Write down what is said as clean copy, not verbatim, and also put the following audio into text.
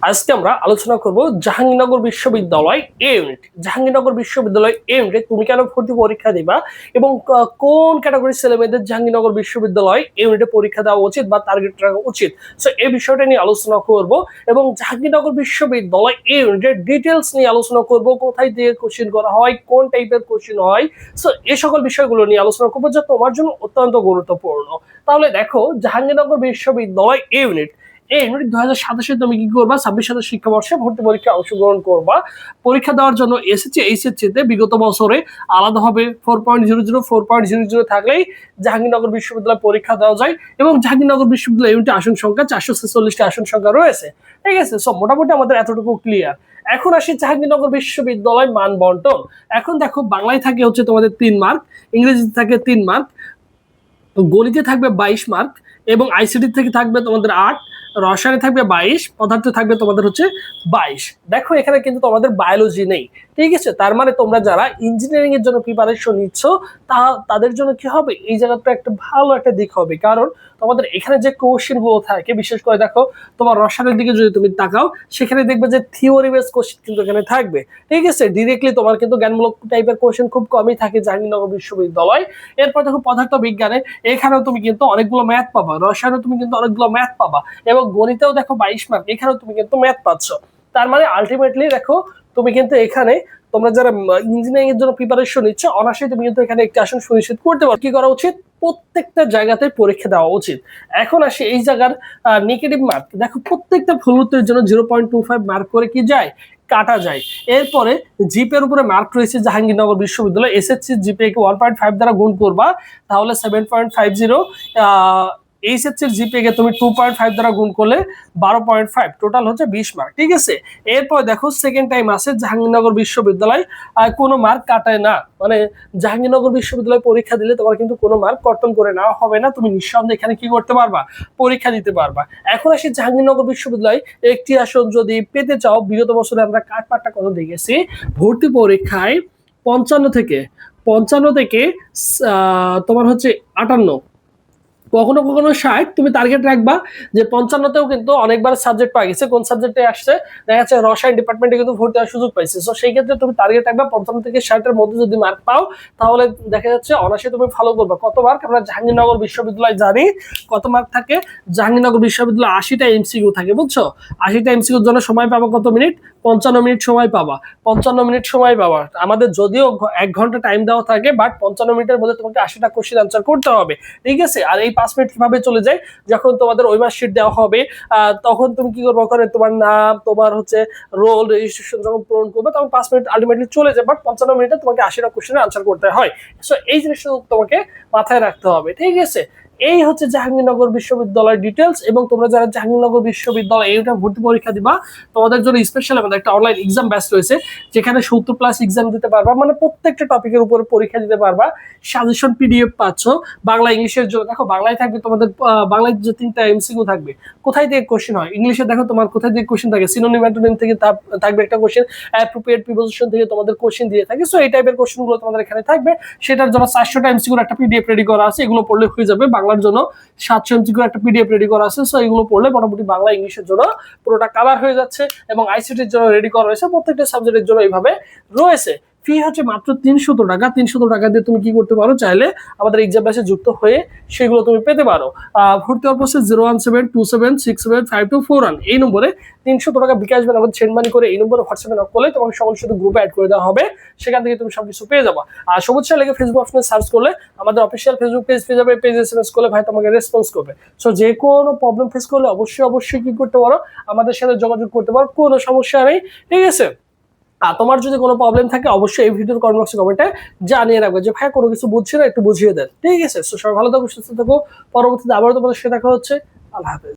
আজকে আমরা আলোচনা করব জাহাঙ্গীরনগর বিশ্ববিদ্যালয় এ ইউনিট। জাহাঙ্গীরনগর বিশ্ববিদ্যালয় এ ইউনিটে তুমি কেন ভর্তি পরীক্ষা দিবা এবং কোন ক্যাটাগরির ছেলেমেয়েদের জাহাঙ্গীরনগর বিশ্ববিদ্যালয় এ ইউনিটে পরীক্ষা দেওয়া উচিত বা টার্গেট রাখা উচিত, সো এই বিষয়টা নিয়ে আলোচনা করব এবং জাহাঙ্গীরনগর বিশ্ববিদ্যালয় এ ইউনিটের ডিটেলস নিয়ে আলোচনা করব, কোথায় দিয়ে কোশ্চেন করা হয়, কোন টাইপের কোশ্চেন হয়, সো এই সকল বিষয়গুলো নিয়ে আলোচনা করবো যা তোমার জন্য অত্যন্ত গুরুত্বপূর্ণ। তাহলে দেখো, জাহাঙ্গীরনগর বিশ্ববিদ্যালয় এ ইউনিট এই ইউনিট 2027 তুমি কি করবা, 26-27 শিক্ষাবর্ষে ভর্তি পরীক্ষায় অংশগ্রহণ করবা। পরীক্ষা দেওয়ার জন্য এসএসসি এইচএসসি তে বিগত বছরে আলাদাভাবে 4.00 4.00 থাকলেই জাহাঙ্গীরনগর বিশ্ববিদ্যালয় পরীক্ষা দেওয়া যায় এবং জাহাঙ্গীরনগর বিশ্ববিদ্যালয় ইউনিটে আসন সংখ্যা 446টি আসন সংখ্যা রয়েছে। ঠিক আছে, সো মোটামুটি আমাদের এতটুকু ক্লিয়ার। এখন আসি জাহাঙ্গীরনগর বিশ্ববিদ্যালয় মান বন্টন। এখন দেখো, বাংলায় থাকে হচ্ছে তোমাদের 3 মার্ক, ইংরেজিতে থাকে 3 মার্ক, গণিতে থাকবে 22 মার্ক এবং আইসিটি থেকে থাকবে তোমাদের 8, রসায়নে থাকবে 22, পদার্থে থাকবে তোমাদের হচ্ছে 22। দেখো, এখানে কিন্তু তোমাদের বায়োলজি নেই। ঠিক আছে, তার মানে তোমরা যারা ইঞ্জিনিয়ারিং এর জন্য প্রিপারেশন নিচ্ছ তাদের জন্য কি হবে, এই জায়গাটা একটা ভালো একটা দিক হবে, কারণ তোমাদের এখানে যে কোশ্চেন গুলো থাকে, বিশেষ করে দেখো তোমার রসায়নের দিকে যদি তুমি তাকাও, সেখানে দেখবে যে থিওরি বেস কোশ্চেন কিন্তু এখানে থাকবে। ঠিক আছে, ডিরেক্টলি তোমার কিন্তু জ্ঞানমূলক টাইপের কোশ্চেন খুব কমই থাকে জাহাঙ্গীরনগর বিশ্ববিদ্যালয়। এরপর দেখো পদার্থ বিজ্ঞানে, এখানেও তুমি কিন্তু অনেকগুলো ম্যাথ পাবা, রসায়নে তুমি কিন্তু অনেকগুলো ম্যাথ পাবা এবং গণিতেও দেখো 22 মার্ক, এখানেও তুমি কিন্তু ম্যাথ পাচ্ছ। তার মানে আলটিমেটলি দেখো, তুমি কিন্তু এখানে তোমরা যারা ইঞ্জিনিয়ারিং এর জন্য প্রিপারেশন নিচ্ছ, অনায়াসেই তুমি কিন্তু এখানে একটি আসন সুনিশ্চিত করতে পারো। কি করা উচিত, প্রত্যেকটা জায়গাতে পরীক্ষা দেওয়া উচিত। এখন আসে এই জায়গার নেগেটিভ মার্ক। দেখো, প্রত্যেকটা ভুল উত্তরের জন্য 0.25 মার্ক করে কি যায়, কাটা যায়। এরপরে জিপের উপরে মার্ক রয়েছে জাহাঙ্গীরনগর বিশ্ববিদ্যালয়, এসএসসি জিপে কে 1.5 দ্বারা গুণ করবা, তাহলে 7.50। এইচএসসির জিপে কে তুমি 2.5 দ্বারা গুণ করলে 12.5, টোটাল হচ্ছে 20 মার্ক। ঠিক আছে, এরপর দেখো সেকেন্ড টাইম আছে জাহাঙ্গীরনগর বিশ্ববিদ্যালয় কোনো মার্ক কাটায় না, মানে জাহাঙ্গীরনগর বিশ্ববিদ্যালয় পরীক্ষা দিলে তোমার কিন্তু কোনো মার্ক কর্তন করে নেওয়া হবে না, তুমি নিঃসন্দেহে এখানে কি করতে পারবা, পরীক্ষা দিতে পারবা। এখন আসি জাহাঙ্গীরনগর বিশ্ববিদ্যালয় একটি আসন যদি পেতে চাও, বিগত বছরে আমরা কাটপাটটা কত দেখেছি, ভর্তি পরীক্ষায় 55 থেকে তোমার হচ্ছে 58, কখনো কখনো 60, তুমি টার্গেট রাখবা যে 55তেও কিন্তু অনেকবার সাবজেক্ট পাওয়া গেছে। কোন সাবজেক্টে আসছে, দেখা যাচ্ছে রসায়ন ডিপার্টমেন্টে কিন্তু ভর্তি হওয়ার সুযোগ পাইছে, সো সেই ক্ষেত্রে তুমি টার্গেট রাখবা 55 থেকে 60-এর মধ্যে যদি মার্ক পাও, তাহলে দেখা যাচ্ছে অনায়াসে তুমি ফলো করবা। কত মার্ক আমরা জাহাঙ্গীরনগর বিশ্ববিদ্যালয় জানি, কত মার্ক থাকে জাহাঙ্গীরনগর বিশ্ববিদ্যালয়, 80টা এমসিকিউ থাকে, বুঝছো? 80টা এমসিকিউর জন্য সময় পাবা কত মিনিট, 55 মিনিট সময় পাবা। 55 মিনিট সময় পাবা, আমাদের যদিও 1 ঘন্টা টাইম দেওয়া থাকে, বাট 55 মিনিটের মধ্যে তোমাকে 80টা কোশ্চেন আনসার করতে হবে। ঠিক আছে, আর এই 5 মিনিট কিভাবে চলে যায়, যখন তোমাদের ওই মার্কশিট দেওয়া হবে তখন তুমি কি করবে, ওখানে তোমার নাম, তোমার হচ্ছে রোল, রেজিস্ট্রেশন যখন পূরণ করবে, তখন 5 মিনিট আলটিমেটলি চলে যায়, বাট 55 মিনিটে তোমাকে 80টা কোশ্চেনের আনসার করতে হয়। সো এই জিনিসটা তোমাকে মাথায় রাখতে হবে। ঠিক আছে, এই হচ্ছে জাহাঙ্গীরনগর বিশ্ববিদ্যালয়ের ডিটেলস। এবং তোমরা যারা জাহাঙ্গীরনগর বিশ্ববিদ্যালয় এইটা ভর্তি পরীক্ষা দিবা, তোমাদের জন্য স্পেশাল আমাদের একটা অনলাইন এক্সাম ব্যাচ রয়েছে, যেখানে 70+ এক্সাম দিতে পারবা, মানে প্রত্যেকটা টপিকের উপরে পরীক্ষা দিতে পারবা। সাজেশন পিডিএফ পাচ্ছ বাংলা ইংলিশের জন্য। দেখো, বাংলায় থাকবে তোমাদের বাংলায় যে 3টা এমসিকিউ থাকবে, কোথায় থেকে কোশ্চেন হয়। ইংলিশে দেখো তোমার কোথায় থেকে কোশ্চেন থাকে, সিনোনিম অ্যান্টোনিম থেকে থাকবে একটা কোশ্চেন, অ্যাপ্রোপ্রিয়েট প্রিপোজিশন থেকে তোমাদের কোশ্চেন দিয়ে থাকে। সো এই টাইপের কোশ্চেনগুলো তোমাদের এখানে থাকবে। সেটার জন্য 400টা এমসিকিউর একটা পিডিএফ রেডি করা আছে, এগুলো পড়লে হয়ে যাবে। বাংলার জন্য 700 এমসিকিউর একটা পিডিএফ রেডি করা আছে, সো এগুলো পড়লে মোটামুটি বাংলা ইংলিশের জন্য পুরোটা কভার হয়ে যাচ্ছে। এবং আইসিটির জন্য রেডি করা হয়েছে, প্রত্যেকটা সাবজেক্টের জন্য এইভাবে রয়েছে। ফি হচ্ছে মাত্র 300 টাকা। 300 টাকা দিয়ে তুমি কি করতে পারো, চাইলে আমাদের এক্সাম ব্যাচে যুক্ত হয়ে সেগুলো তুমি পেতে পারো। ভর্তি হওয়ার পর 01727675241 এই নম্বরে 300 টাকা বিকাশ ব্যাংক আমাদের সেন্ড মানি করে এই নম্বরে হোয়াটসঅ্যাপে নক করলে তোমাকে সকল সাথে গ্রুপে অ্যাড করে দেওয়া হবে, সেখান থেকে তুমি সবকিছু পেয়ে যাবা। আর সবুজ স্যার লেগে ফেসবুক অপশনে সার্চ করলে আমাদের অফিসিয়াল ফেসবুক পেজ পেয়ে যাবে, পেজ এসএমএস করলে ভাই তোমাকে রেসপন্স করবে। সো যে কোনো প্রবলেম ফেস করলে অবশ্যই কি করতে পারো, আমাদের সাথে যোগাযোগ করতে পারো, কোনো সমস্যা নেই। ঠিক আছে, আর তোমার যদি কোনো প্রবলেম থাকে অবশ্যই এই ভিডিওর কমেন্ট বক্সে কমেন্টে জানিয়ে রাখবে যে ভাই কোনো কিছু বুঝছি না, একটু বুঝিয়ে দেন। ঠিক আছে, সো সবাই ভালো থাকো, সুস্থ থাকো, পরবর্তীতে আবারও তোমাদের সাথে দেখা হচ্ছে। আল্লাহ হাফেজ।